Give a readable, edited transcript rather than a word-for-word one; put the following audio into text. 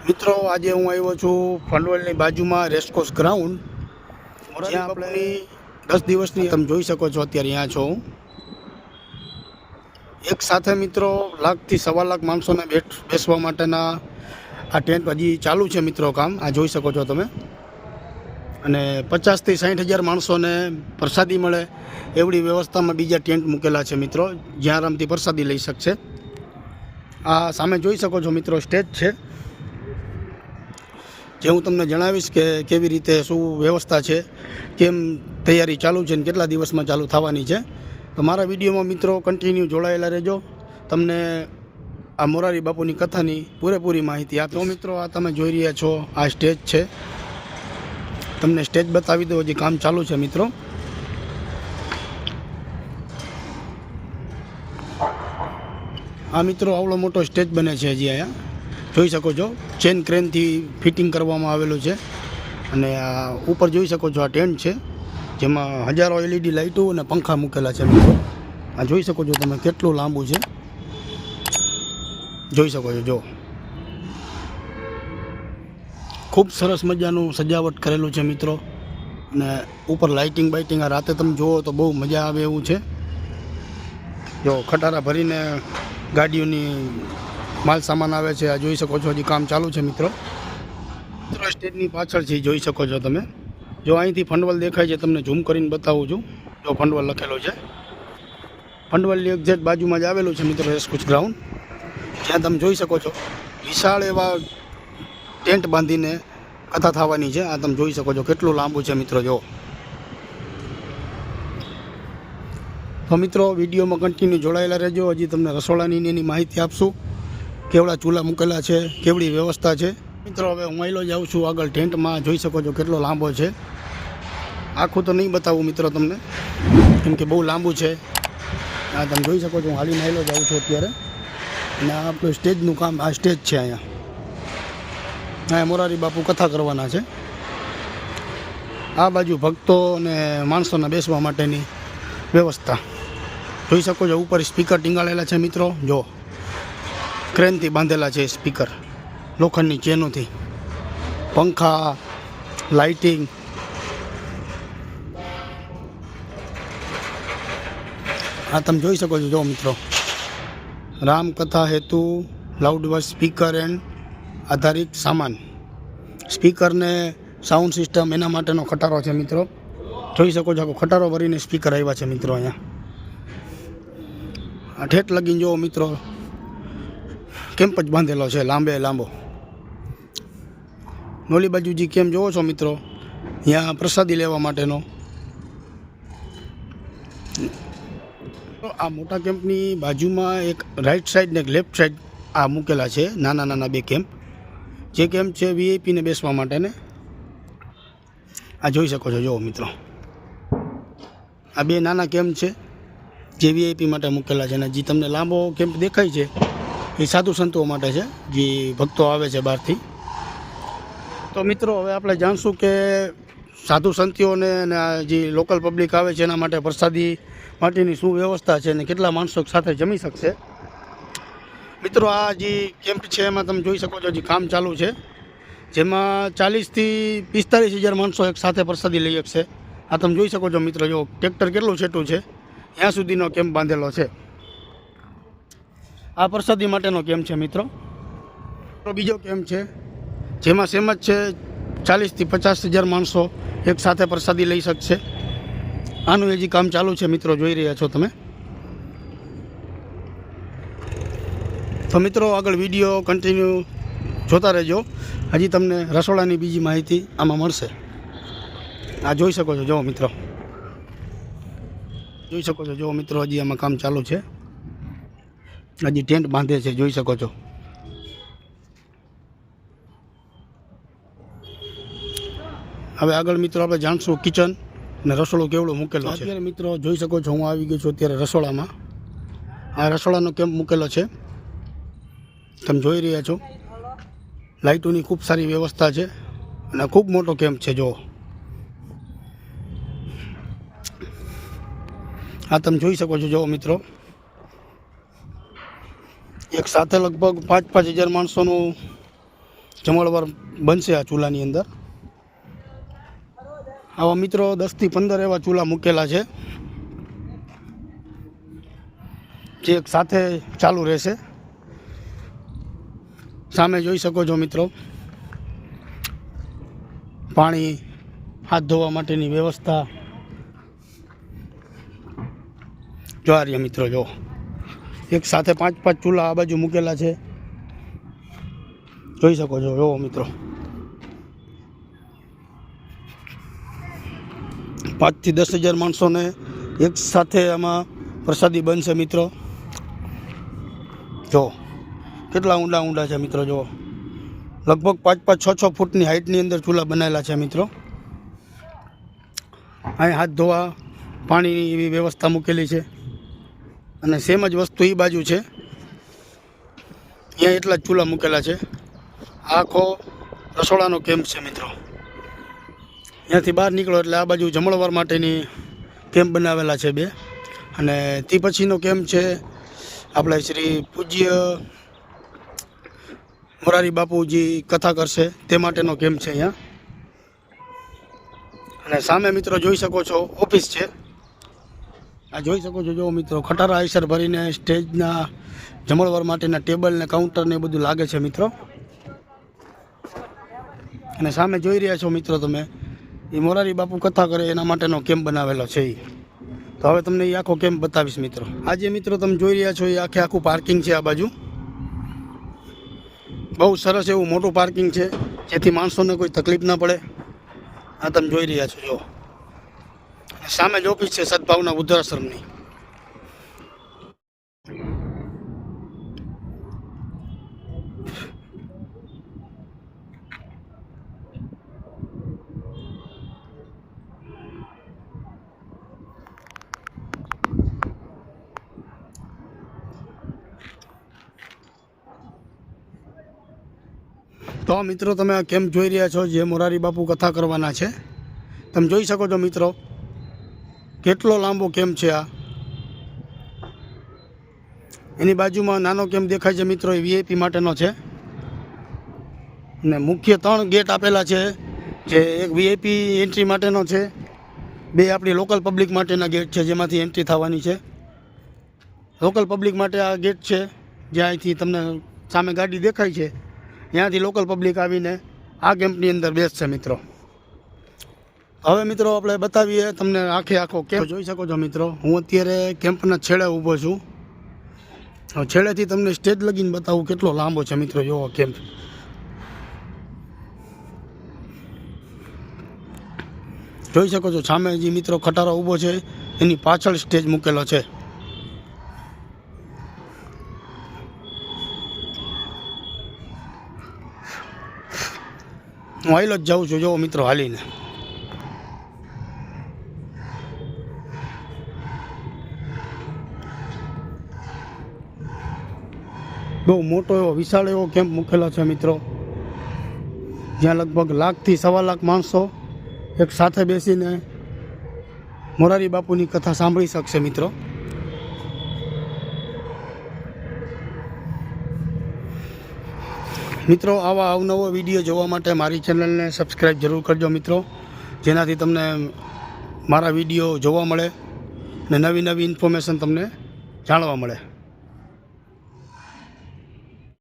મિત્રો આજે હું આવ્યો છું ફંડવલની બાજુમાં રેસકોર્સ ગ્રાઉન્ડ, જ્યાં આપણે 10 દિવસની તમે જોઈ શકો છો. અત્યારે અહીંયા છો હું એક સાથે મિત્રો 1 થી 1.25 લાખ માણસોને બેસવા માટેના આ ટેન્ટ હજી ચાલુ છે મિત્રો. કામ આ જોઈ શકો છો તમે. અને 50 થી 60,000 માણસોને પ્રસાદી મળે એવડી વ્યવસ્થામાં બીજા ટેન્ટ મૂકેલા છે મિત્રો, જ્યાં આરામથી પ્રસાદી લઈ શકશે. આ સામે જોઈ શકો છો મિત્રો સ્ટેજ છે, જે હું તમને જણાવીશ કે કેવી રીતે શું વ્યવસ્થા છે, કેમ તૈયારી ચાલુ છે અને કેટલા દિવસમાં ચાલુ થવાની છે. તો મારા વિડીયોમાં મિત્રો કન્ટિન્યુ જોડાયેલા રહેજો. તમને આ મોરારી બાપુની કથાની પૂરેપૂરી માહિતી આપો. તો મિત્રો આ તમે જોઈ રહ્યા છો આ સ્ટેજ છે, તમને સ્ટેજ બતાવી દો. હજી કામ ચાલુ છે મિત્રો. આ મિત્રો આવડો મોટો સ્ટેજ બને છે હજી અહીંયા જોઈ શકો છો. ચેન ક્રેનથી ફિટિંગ કરવામાં આવેલું છે. અને આ ઉપર જોઈ શકો છો આ ટેન્ટ છે, જેમાં હજારો LED લાઇટો અને પંખા મૂકેલા છે મિત્રો. આ જોઈ શકો છો તમે કેટલું લાંબુ છે, જોઈ શકો છો. જો ખૂબ સરસ મજાનું સજાવટ કરેલું છે મિત્રો. અને ઉપર લાઇટિંગ બાઇટિંગ આ રાતે તમે જુઓ તો બહુ મજા આવે એવું છે. જો ખટારા ભરીને ગાડીઓની માલ સામાન આવે છે. આ જોઈ શકો છો હજી કામ ચાલુ છે મિત્રો. સ્ટેજની પાછળ છે જોઈ શકો છો તમે. જો અહીંથી ફંડવલ દેખાય છે, તમને ઝૂમ કરીને બતાવું છું. જો ફંડવલ લખેલો છે, ફંડવલની એક્ઝેક્ટ બાજુમાં જ આવેલું છે મિત્રો રેસકોર્સ ગ્રાઉન્ડ, જ્યાં તમે જોઈ શકો છો વિશાળ એવા ટેન્ટ બાંધીને કથા થવાની છે. આ તમે જોઈ શકો છો કેટલું લાંબુ છે મિત્રો. જો તો મિત્રો વિડીયોમાં કન્ટિન્યુ જોડાયેલા રહેજો. હજી તમને રસોડાની એની માહિતી આપશું, કેવડા ચૂલા મૂકેલા છે, કેવડી વ્યવસ્થા છે મિત્રો. હવે હું આવેલો જાઉં છું આગળ ટેન્ટમાં. જોઈ શકો છો કેટલો લાંબો છે. આખું તો નહીં બતાવું મિત્રો તમને, કેમ કે બહુ લાંબુ છે. આ તમે જોઈ શકો છો હું હાલીને આવેલો જાઉં છું અત્યારે. અને આ આપણું સ્ટેજનું કામ, આ સ્ટેજ છે અહીંયા મોરારી બાપુ કથા કરવાના છે. આ બાજુ ભક્તો અને માણસોના બેસવા માટેની વ્યવસ્થા જોઈ શકો છો. ઉપર સ્પીકર ટીંગાળેલા છે મિત્રો. જો ક્રેનથી બાંધેલા છે સ્પીકર, લોખંડની ચેનોથી. પંખા, લાઇટિંગ, આ તમે જોઈ શકો છો. જો મિત્રો રામકથા હેતુ લાઉડ વોઇસ સ્પીકર એન્ડ આધારિત સામાન, સ્પીકરને સાઉન્ડ સિસ્ટમ એના માટેનો ખટારો છે મિત્રો. જોઈ શકો છો ખટારો ભરીને સ્પીકર આવ્યા છે મિત્રો અહીંયા. આ ઠેઠ લગીને જુઓ મિત્રો કેમ્પ જ બાંધેલો છે લાંબો. નોલી બાજુ જે કેમ્પ જોવો છો મિત્રો, ત્યાં પ્રસાદી લેવા માટેનો. આ મોટા કેમ્પની બાજુમાં એક રાઈટ સાઈડ ને એક લેફ્ટ સાઈડ આ મૂકેલા છે નાના 2 કેમ્પ. જે કેમ્પ છે VIPને બેસવા માટેને. આ જોઈ શકો છો. જો મિત્રો આ 2 નાના કેમ્પ છે જે VIP માટે મૂકેલા છે. અને જે તમને લાંબો કેમ્પ દેખાય છે એ સાધુ સંતો માટે છે, જે ભક્તો આવે છે બહારથી. તો મિત્રો હવે આપણે જાણશું કે સાધુ સંતીઓને અને જે લોકલ પબ્લિક આવે છે એના માટે પ્રસાદી માટેની શું વ્યવસ્થા છે અને કેટલા માણસો સાથે જમી શકશે. મિત્રો આ જે કેમ્પ છે એમાં તમે જોઈ શકો છો જે કામ ચાલુ છે, જેમાં 40 થી 45,000 માણસો એક સાથે પ્રસાદી લઈ શકશે. આ તમે જોઈ શકો છો મિત્રો. જો ટ્રેક્ટર કેટલું છેટું છે, ત્યાં સુધીનો કેમ્પ બાંધેલો છે. આ પ્રસાદી માટેનો કેમ્પ છે મિત્રો. બીજો કેમ્પ છે જેમાં સેમ જ છે, 40 થી 50,000 માણસો એક સાથે પ્રસાદી લઈ શકશે. આનું હજી કામ ચાલુ છે મિત્રો, જોઈ રહ્યા છો તમે. તો મિત્રો આગળ વિડીયો કન્ટિન્યુ જોતા રહેજો. હજી તમને રસોડાની બીજી માહિતી આમાં મળશે. આ જોઈ શકો છો. જો મિત્રો જોઈ શકો છો. જો મિત્રો હજી આમાં કામ ચાલુ છે, હજી ટેન્ટ બાંધે છે, જોઈ શકો છો. હવે આગળ મિત્રો આપણે જાણશું કિચન અને રસોડું કેવડું મૂકેલો છે. અત્યારે મિત્રો જોઈ શકો છો હું આવી ગયો છું અત્યારે રસોડામાં. આ રસોડાનો કેમ્પ મૂકેલો છે, તમે જોઈ રહ્યા છો. લાઇટોની ખૂબ સારી વ્યવસ્થા છે અને ખૂબ મોટો કેમ્પ છે. જો આ તમે જોઈ શકો છો. જો મિત્રો એક સાથે લગભગ 5,000 માણસોનું જમણવાર બનશે આ ચૂલાની અંદર. આવા મિત્રો 10 થી 15 એવા ચૂલા મૂકેલા છે જે એક સાથે ચાલુ રહેશે. સામે જોઈ શકો છો મિત્રો પાણી હાથ ધોવા માટેની વ્યવસ્થા. જો આ રહ્યા મિત્રો, જો એક સાથે 5 ચૂલા આ બાજુ મૂકેલા છે. જોઈ શકો છો જો મિત્રો, 5 થી 10,000 માણસોને એક સાથે આમાં પ્રસાદી બનશે મિત્રો. જો કેટલા ઊંડા છે મિત્રો. જો લગભગ 5-6 ફૂટની હાઇટની અંદર ચૂલા બનાવેલા છે મિત્રો. અહીં હાથ ધોવા પાણીની એવી વ્યવસ્થા મૂકેલી છે. અને સેમ જ વસ્તુ એ બાજુ છે, ત્યાં એટલા જ ચૂલા મૂકેલા છે. આખો રસોડાનો કેમ્પ છે મિત્રો. ત્યાંથી બહાર નીકળો એટલે આ બાજુ જમણવાર માટેની કેમ્પ બનાવેલા છે 2. અને તે પછીનો કેમ્પ છે આપણે શ્રી પૂજ્ય મોરારી બાપુજી કથા કરશે તે માટેનો કેમ્પ છે અહીંયા. અને સામે મિત્રો જોઈ શકો છો ઓફિસ છે. આ જોઈ શકો છો જો મિત્રો, ખટારા આઈસર ભરીને સ્ટેજના જમણવાર માટેના ટેબલ ને કાઉન્ટર ને બધું લાગે છે મિત્રો. અને સામે જોઈ રહ્યા છો મિત્રો તમે, એ મોરારી બાપુ કથા કરે એના માટેનો કેમ્પ બનાવેલો છે. તો હવે તમને એ આખો કેમ્પ બતાવીશ મિત્રો. આજે મિત્રો તમે જોઈ રહ્યા છો એ આખું પાર્કિંગ છે. આ બાજુ બહુ સરસ એવું મોટું પાર્કિંગ છે, જેથી માણસોને કોઈ તકલીફ ના પડે. આ તમે જોઈ રહ્યા છો જો, સામે જ ઓફિસ છે સદભાવના વૃદ્ધાશ્રમની. તો મિત્રો તમે આ કેમ્પ જોઈ રહ્યા છો જે મોરારી બાપુ કથા કરવાના છે. તમે જોઈ શકો છો મિત્રો કેટલો લાંબો કેમ્પ છે આ. એની બાજુમાં નાનો કેમ્પ દેખાય છે મિત્રો, એ વીઆઈપી માટેનો છે. અને મુખ્ય 3 ગેટ આપેલા છે, જે એક વીઆઈપી એન્ટ્રી માટેનો છે, 2 આપણી લોકલ પબ્લિક માટેના ગેટ છે જેમાંથી એન્ટ્રી થવાની છે. લોકલ પબ્લિક માટે આ ગેટ છે, જ્યાં અહીંથી તમને સામે ગાડી દેખાય છે, ત્યાંથી લોકલ પબ્લિક આવીને આ કેમ્પની અંદર બેસશે મિત્રો. હવે મિત્રો આપણે બતાવીએ તમને આખો કેમ્પ. જોઈ શકો છો મિત્રો, હું અત્યારે કેમ્પના છેડે ઊભો છું. હવે છેડેથી તમને સ્ટેજ લગીને બતાવું કેટલો લાંબો છે મિત્રો. જોવો કેમ્પ, જોઈ શકો છો સામે જે મિત્રો ખટારો ઊભો છે એની પાછળ સ્ટેજ મૂકેલો છે. હું હાઈલો જ જાઉં છું જો મિત્રો, હાલીને. બહુ મોટો એવો વિશાળ એવો કેમ્પ મૂકેલો છે મિત્રો, જ્યાં લગભગ 1 થી 1.25 લાખ માણસો એક સાથે બેસીને મોરારી બાપુની કથા સાંભળી શકશે મિત્રો. મિત્રો આવા અવનવો વિડીયો જોવા માટે મારી ચેનલને સબસ્ક્રાઈબ જરૂર કરજો મિત્રો, જેનાથી તમને મારા વિડીયો જોવા મળે અને નવી ઇન્ફોર્મેશન તમને જાણવા મળે.